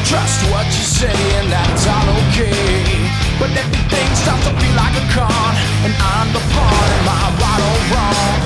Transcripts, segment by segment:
trust what you say and that's all okay. But everything starts to feel like a con, and I'm the pawn. Am I right or wrong?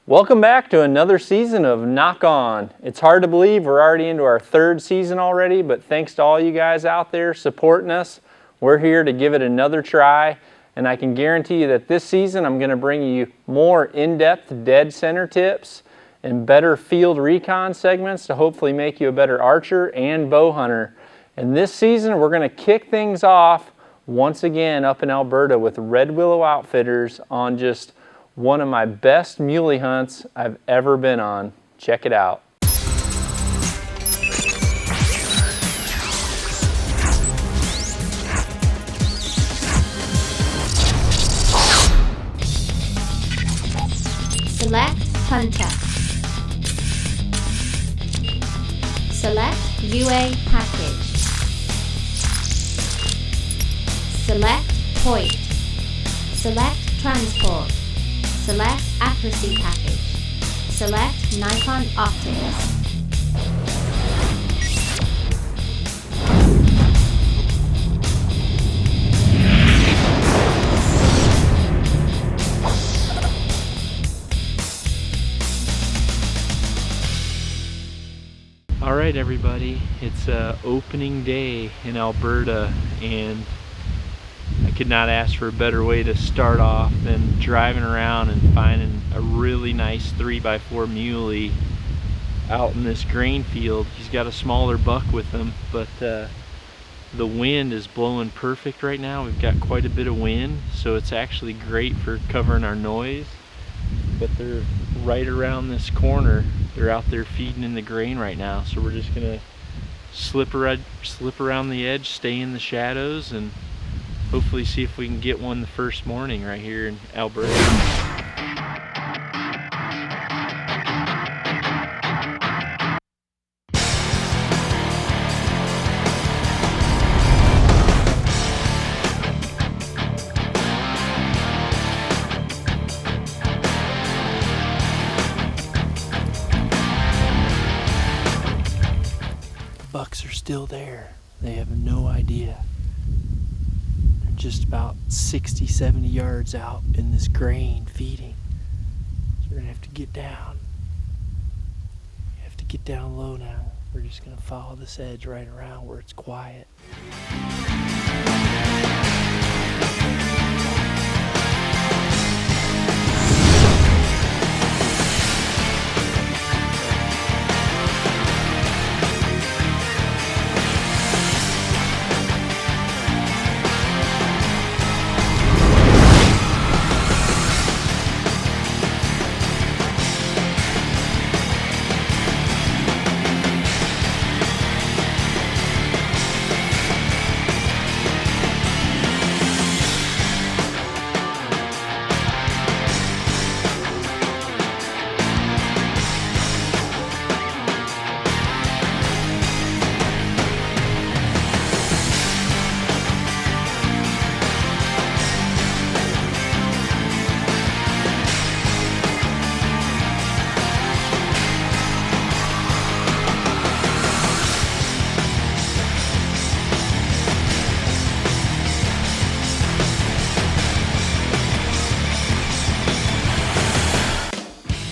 Welcome back to another season of Knock On. It's hard to believe we're already into our third season already, but thanks to all you guys out there supporting us, we're here to give it another try. And I can guarantee you that this season I'm going to bring you more in-depth dead center tips and better field recon segments to hopefully make you a better archer and bow hunter. And this season we're going to kick things off once again up in Alberta with Red Willow Outfitters on just one of my best muley hunts I've ever been on. Check it out. Select Hunter. Select UA Package. Select Point. Select Transport. Select Accuracy Package. Select Nikon Optics. All right, everybody, it's opening day in Alberta, and I could not ask for a better way to start off than driving around and finding a really nice 3x4 muley out in this grain field. He's got a smaller buck with him, but the wind is blowing perfect right now. We've got quite a bit of wind, so it's actually great for covering our noise. But they're right around this corner. They're out there feeding in the grain right now, so we're just gonna slip around the edge, stay in the shadows, and hopefully see if we can get one the first morning right here in Alberta. Bucks are still there. They have no idea. They're just about 60-70 yards out in this grain feeding. So we're gonna have to get down. We have to get down low now. We're just gonna follow this edge right around where it's quiet.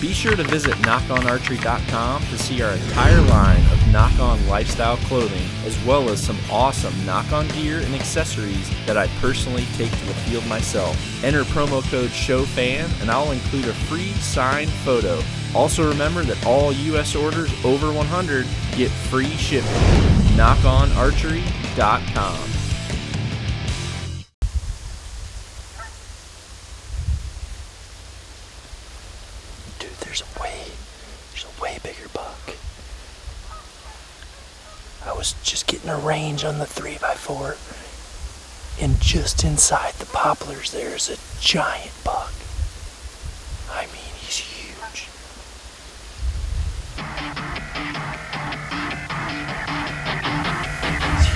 Be sure to visit knockonarchery.com to see our entire line of knock-on lifestyle clothing, as well as some awesome knock-on gear and accessories that I personally take to the field myself. Enter promo code SHOWFAN and I'll include a free signed photo. Also remember that all US orders over 100 get free shipping. knockonarchery.com. There's a way bigger buck. I was just getting a range on the 3x4, and just inside the poplars there's a giant buck. I mean, he's huge. He's huge.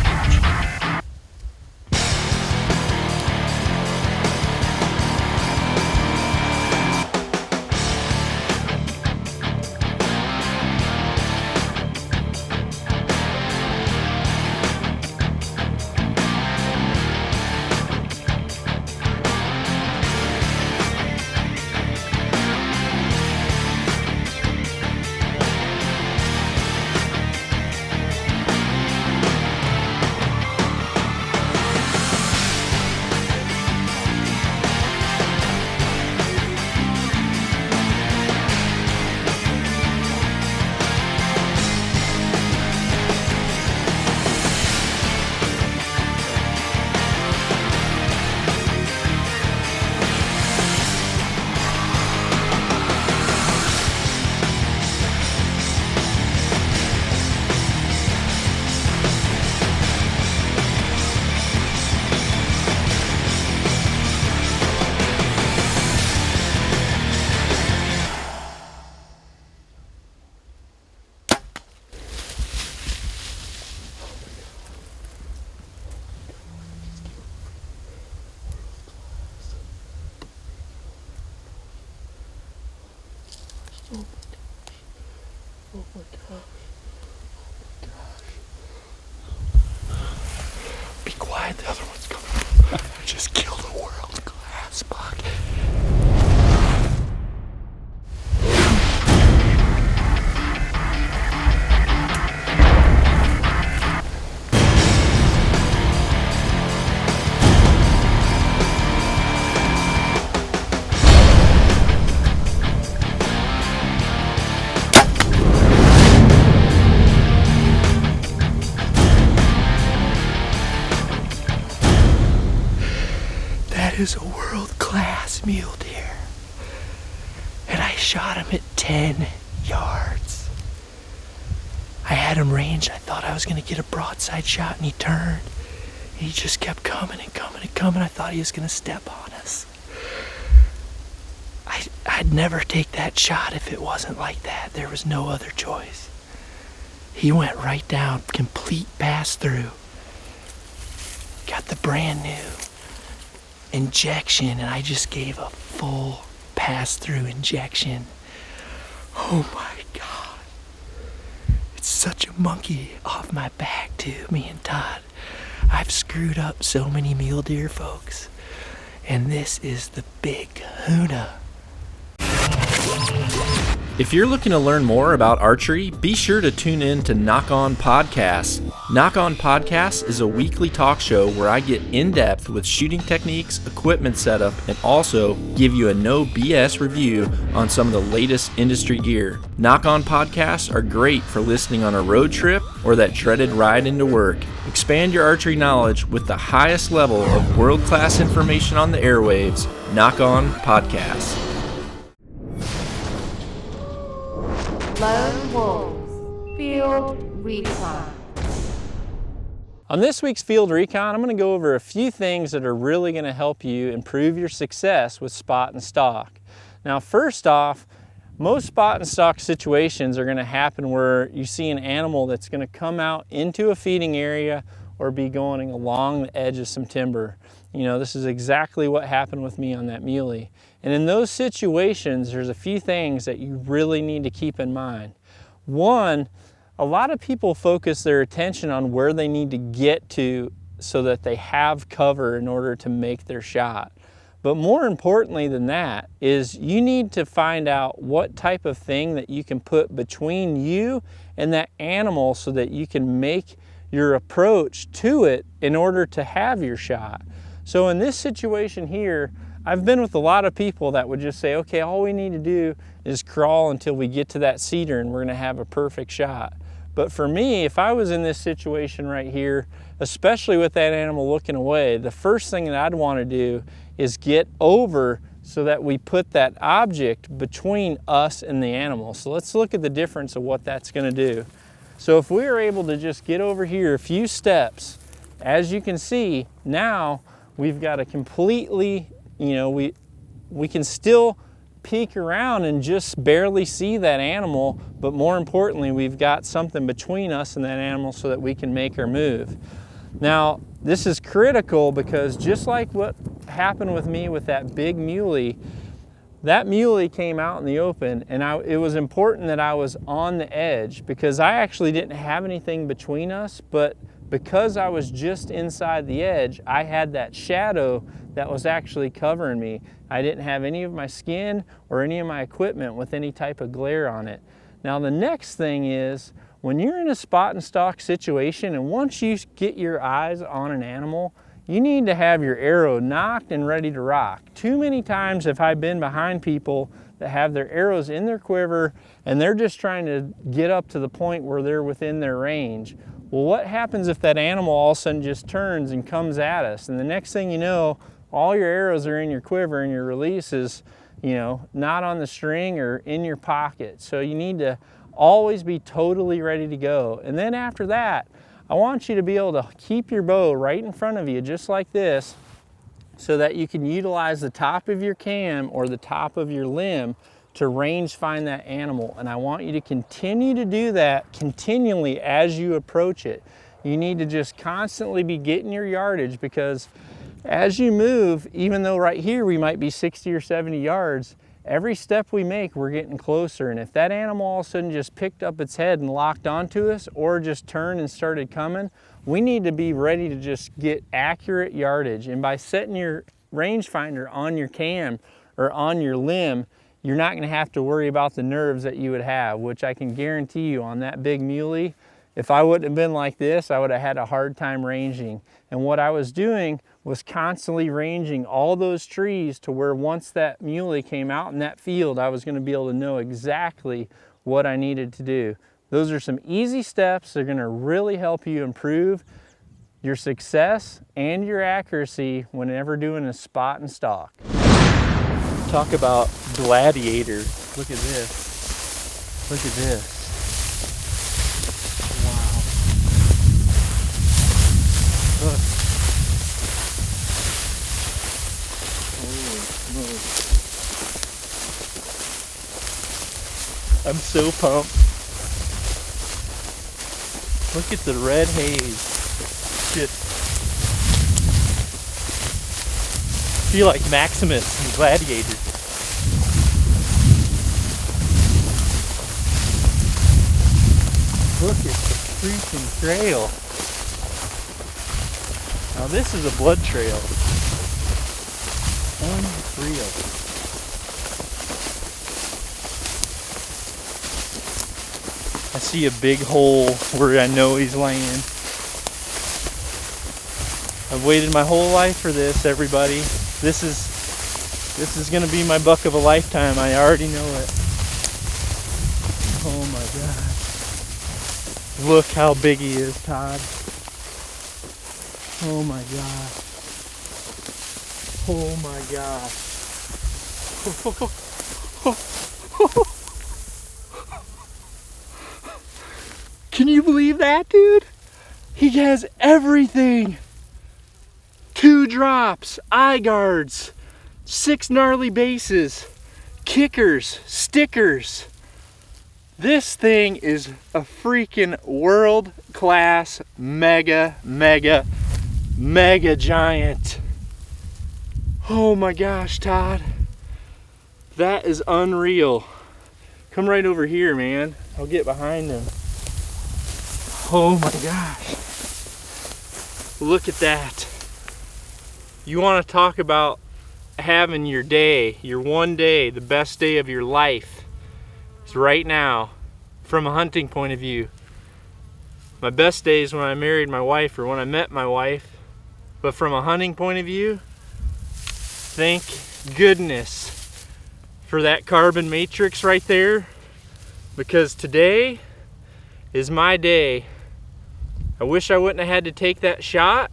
Oh my gosh. Be quiet, the other one's coming. I just killed a world-class buck. That is a world-class mule deer. And I shot him at 10 yards. I had him ranged. I thought I was going to get a broadside shot, and he turned. And he just kept coming and coming and coming. I thought he was going to step on us. I'd never take that shot if it wasn't like that. There was no other choice. He went right down, complete pass-through. Got the brand new injection, and I just gave a full pass-through injection. Oh my God. It's such a monkey off my back too, me and Todd. I've screwed up so many mule deer, folks. And this is the big kahuna. If you're looking to learn more about archery, be sure to tune in to Knock On Podcasts. Knock On Podcasts is a weekly talk show where I get in-depth with shooting techniques, equipment setup, and also give you a no BS review on some of the latest industry gear. Knock On Podcasts are great for listening on a road trip or that dreaded ride into work. Expand your archery knowledge with the highest level of world-class information on the airwaves. Knock On Podcasts. Lone Wolves Field Recon. On this week's Field Recon, I'm going to go over a few things that are really going to help you improve your success with spot and stalk. Now, first off, most spot and stalk situations are going to happen where you see an animal that's going to come out into a feeding area or be going along the edge of some timber. You know, this is exactly what happened with me on that muley. And in those situations, there's a few things that you really need to keep in mind. One, a lot of people focus their attention on where they need to get to so that they have cover in order to make their shot. But more importantly than that is you need to find out what type of thing that you can put between you and that animal so that you can make your approach to it in order to have your shot. So in this situation here, I've been with a lot of people that would just say, okay, all we need to do is crawl until we get to that cedar and we're gonna have a perfect shot. But for me, if I was in this situation right here, especially with that animal looking away, the first thing that I'd wanna do is get over so that we put that object between us and the animal. So let's look at the difference of what that's gonna do. So if we are able to just get over here a few steps, as you can see, now we've got a completely, you know, we can still peek around and just barely see that animal, but more importantly, we've got something between us and that animal so that we can make our move. Now, this is critical because just like what happened with me with that big muley, that muley came out in the open, and it was important that I was on the edge because I actually didn't have anything between us, but because I was just inside the edge, I had that shadow that was actually covering me. I didn't have any of my skin or any of my equipment with any type of glare on it. Now the next thing is, when you're in a spot and stalk situation, and once you get your eyes on an animal, you need to have your arrow knocked and ready to rock. Too many times have I been behind people that have their arrows in their quiver and they're just trying to get up to the point where they're within their range. Well, what happens if that animal all of a sudden just turns and comes at us? And the next thing you know, all your arrows are in your quiver and your release is, you know, not on the string or in your pocket. So you need to always be totally ready to go. And then after that, I want you to be able to keep your bow right in front of you, just like this, so that you can utilize the top of your cam or the top of your limb to range find that animal. And I want you to continue to do that continually as you approach it. You need to just constantly be getting your yardage, because as you move, even though right here we might be 60 or 70 yards, every step we make, we're getting closer. And if that animal all of a sudden just picked up its head and locked onto us, or just turned and started coming, we need to be ready to just get accurate yardage. And by setting your rangefinder on your cam or on your limb, you're not gonna have to worry about the nerves that you would have, which I can guarantee you on that big muley, if I wouldn't have been like this, I would have had a hard time ranging. And what I was doing was constantly ranging all those trees to where once that muley came out in that field, I was gonna be able to know exactly what I needed to do. Those are some easy steps. They're gonna really help you improve your success and your accuracy whenever doing a spot and stalk. Talk about gladiator. Look at this. Look at this. Wow. Look. Holy smokes. I'm so pumped. Look at the red haze. Just feel like Maximus and Gladiator. Look at the freaking trail. Now this is a blood trail. Unreal. I see a big hole where I know he's laying. I've waited my whole life for this, everybody. This is gonna be my buck of a lifetime. I already know it. Oh my God. Look how big he is, Todd. Oh my God. Oh my God. Can you believe that, dude? He has everything. 2 drops, eye guards, 6 gnarly bases, kickers, stickers. This thing is a freaking world-class mega giant. Oh my gosh, Todd. That is unreal. Come right over here, man. I'll get behind him. Oh my gosh. Look at that. You want to talk about having your day, your one day, the best day of your life. It's right now, from a hunting point of view. My best days when I married my wife or when I met my wife. But from a hunting point of view, thank goodness for that carbon matrix right there, because today is my day. I wish I wouldn't have had to take that shot,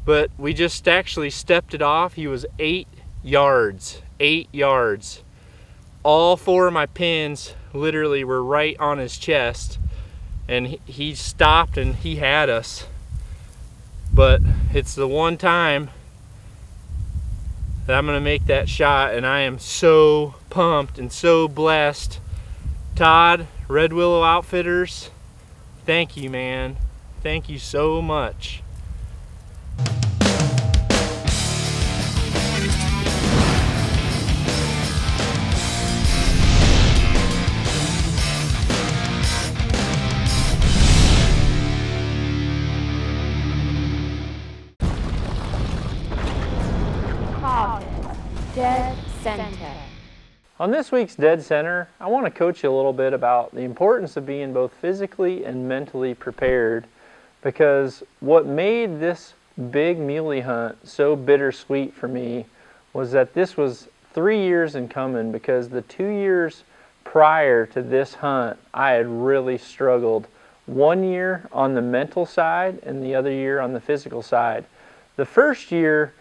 but we just actually stepped it off. He was 8 yards, 8 yards. All 4 of my pins literally were right on his chest, and he stopped and he had us. But it's the one time that I'm gonna make that shot, and I am so pumped and so blessed. Todd, Red Willow Outfitters, thank you, man. Thank you so much. Dead Center. On this week's Dead Center, I want to coach you a little bit about the importance of being both physically and mentally prepared, because what made this big muley hunt so bittersweet for me was that this was 3 years in coming, because the 2 years prior to this hunt, I had really struggled. 1 year on the mental side and the other year on the physical side. The first year,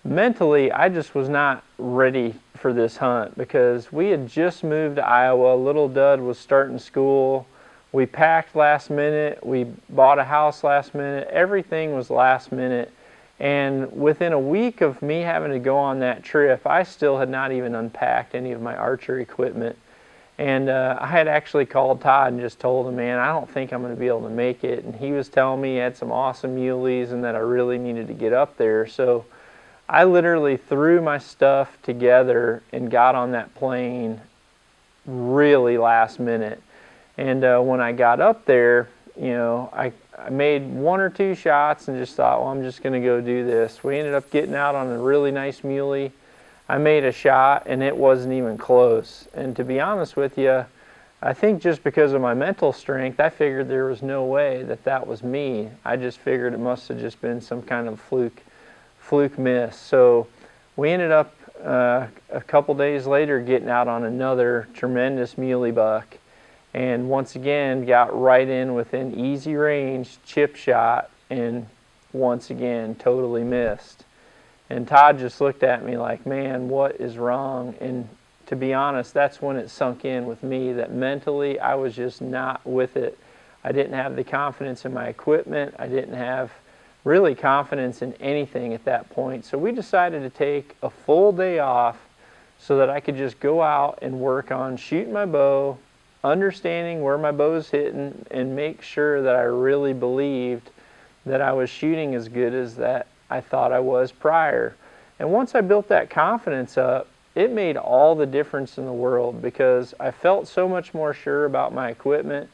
mentally, I just was not ready for this hunt because we had just moved to Iowa. Little Dud was starting school. We packed last minute. We bought a house last minute. Everything was last minute. And within a week of me having to go on that trip, I still had not even unpacked any of my archery equipment. And I had actually called Todd and just told him, man, I don't think I'm going to be able to make it. And he was telling me he had some awesome muleys and that I really needed to get up there. So I literally threw my stuff together and got on that plane really last minute. And when I got up there, you know, I made 1 or 2 shots and just thought, well, I'm just going to go do this. We ended up getting out on a really nice muley. I made a shot and it wasn't even close. And to be honest with you, I think just because of my mental strength, I figured there was no way that that was me. I just figured it must have just been some kind of fluke miss. So we ended up a couple days later getting out on another tremendous muley buck, and once again got right in within easy range, chip shot, and once again totally missed. And Todd just looked at me like, man, what is wrong? And to be honest, that's when it sunk in with me that mentally I was just not with it. I didn't have the confidence in my equipment. I didn't have really confidence in anything at that point. So we decided to take a full day off so that I could just go out and work on shooting my bow, understanding where my bow's hitting, and make sure that I really believed that I was shooting as good as that I thought I was prior. And once I built that confidence up, it made all the difference in the world because I felt so much more sure about my equipment.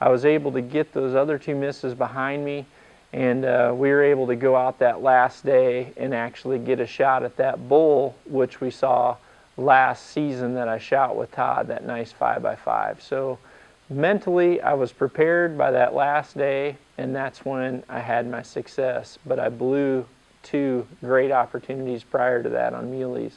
I was able to get those other 2 misses behind me, and we were able to go out that last day and actually get a shot at that bull, which we saw last season that I shot with Todd, that nice 5x5. So mentally, I was prepared by that last day, and that's when I had my success. But I blew 2 great opportunities prior to that on muleys.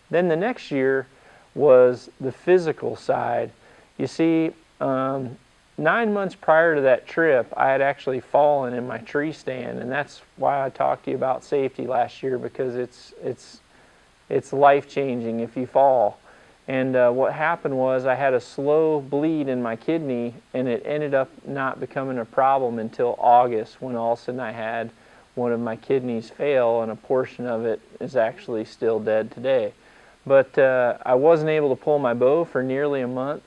Then the next year was the physical side. You see, 9 months prior to that trip, I had actually fallen in my tree stand, and that's why I talked to you about safety last year, because it's life-changing if you fall. And what happened was I had a slow bleed in my kidney, and it ended up not becoming a problem until August, when all of a sudden I had one of my kidneys fail, and a portion of it is actually still dead today. But I wasn't able to pull my bow for nearly a month,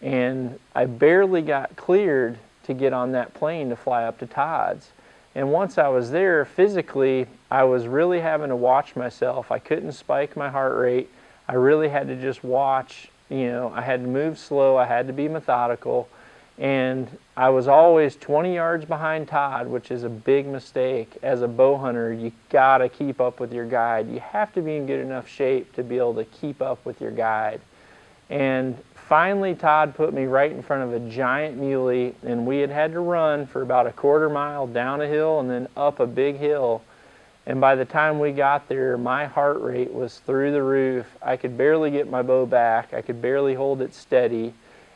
and I barely got cleared to get on that plane to fly up to Todd's. And once I was there, physically, I was really having to watch myself. I couldn't spike my heart rate. I really had to just watch, you know, I had to move slow, I had to be methodical, and I was always 20 yards behind Todd, which is a big mistake. As a bow hunter, you gotta keep up with your guide. You have to be in good enough shape to be able to keep up with your guide. And finally, Todd put me right in front of a giant muley, and we had to run for about a 1/4 mile down a hill and then up a big hill. And by the time we got there, my heart rate was through the roof. I could barely get my bow back. I could barely hold it steady.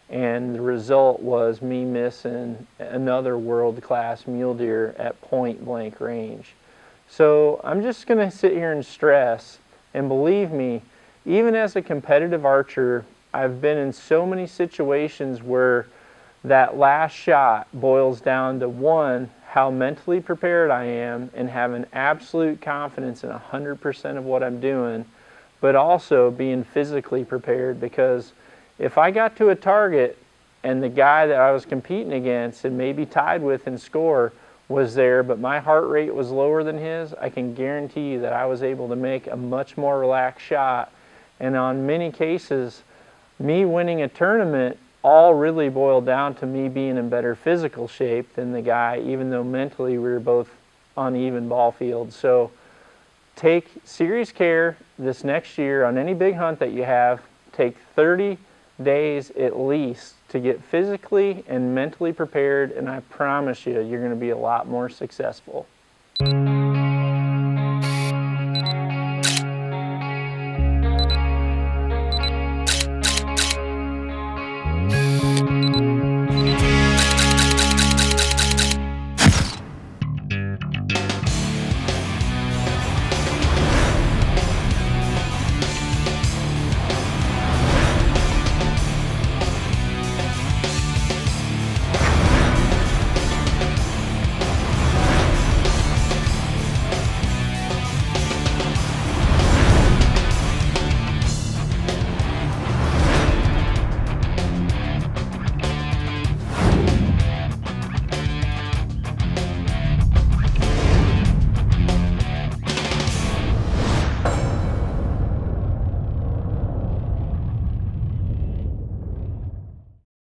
And the result was me missing another world-class mule deer at point-blank range. So I'm just going to sit here and stress, and believe me, even as a competitive archer, I've been in so many situations where that last shot boils down to, 1, how mentally prepared I am and having absolute confidence in 100% of what I'm doing, but also being physically prepared, because if I got to a target and the guy that I was competing against and maybe tied with in score was there, but my heart rate was lower than his, I can guarantee you that I was able to make a much more relaxed shot. And on many cases, me winning a tournament all really boiled down to me being in better physical shape than the guy, even though mentally we were both on even ball fields. So take serious care this next year on any big hunt that you have. Take 30 days at least to get physically and mentally prepared, and I promise you, you're going to be a lot more successful.